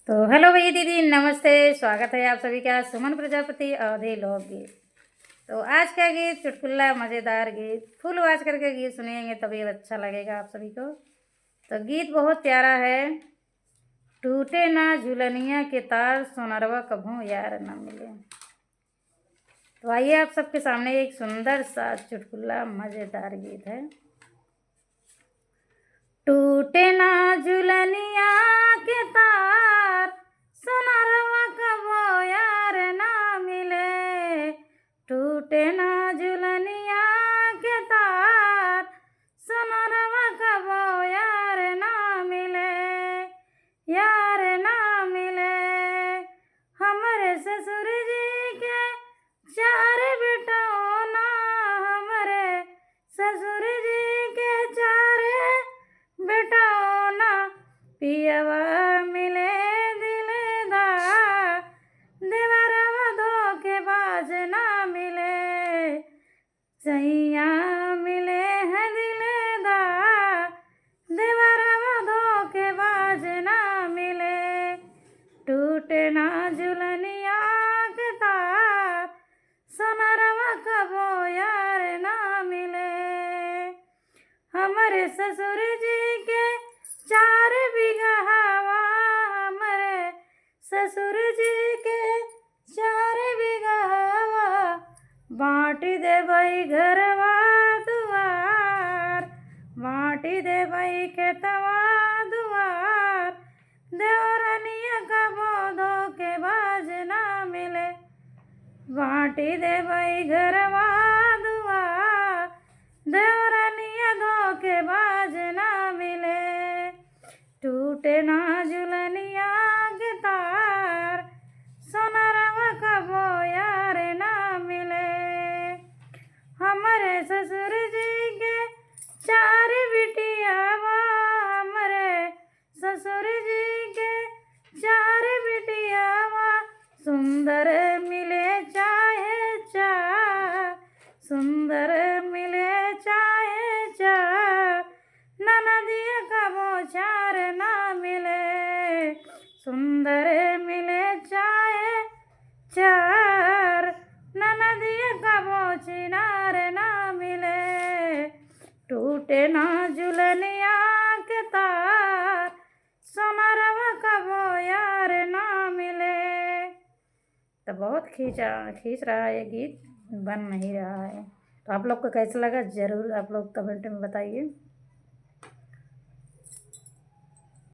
तो हेलो भैया दीदी, नमस्ते। स्वागत है आप सभी का सुमन प्रजापति अवधि लोकगीत। तो आज का गीत चुटकुला मज़ेदार गीत फुल आवाज करके गीत सुनेंगे तभी अच्छा लगेगा आप सभी को। तो गीत बहुत प्यारा है। टूटे ना झुलनिया के तार, सोनरवा कभू यार न मिले। तो आइए आप सबके सामने एक सुंदर सा चुटकुला मज़ेदार गीत है। टूटे ना झुलनिया के तार, सोनरवा कभो यार ना मिले। टूटे ना झुलनिया के तार, सोनरवा कभो यार ना मिले, यार ना मिले। हमरे ससुर जी के चार बेटों, हमरे ससुर जी के चार बेटों, पियवा मिले दिलदार, देवरवा धोखेबाज ना मिले। सैया मिले हैं दिलदार, देवरवा धोखेबाज ना मिले। टूटे ना झुलनिया के तार, सोनरवा कभो यार ना मिले। हमारे ससुर जी के चार बीघा हवा, हमारे ससुर जी के चार बीघा हवा, बाँट दे भाई घरवा दुआर, बाँट दे भाई खेतवा दुआर, देवरनिया कभो धोखेबाज ना मिले। बाँट दे भाई घरवा दुआर, देवरनिया धोखेबाज ना मिले। टूटे ना झुलनिया के तार, सोनरवा कभो यार ना मिले। हमारे ससुर जी के चार बिटियावा, हमारे ससुर जी के चार बिटियावा, सुंदर मिले चाहे चार, सुंदर मिले चाहे चार, ननदिया कभो चार ना मिले। सुंदर मिले चाहे चार, ननदिया कभो चिनार ना मिले। टूटे ना झुलनिया के तार, सोनरवा कभो यार ना मिले। तो बहुत खींच रहा है ये गीत, बन नहीं रहा है। तो आप लोग को कैसा लगा ज़रूर आप लोग कमेंट में बताइए।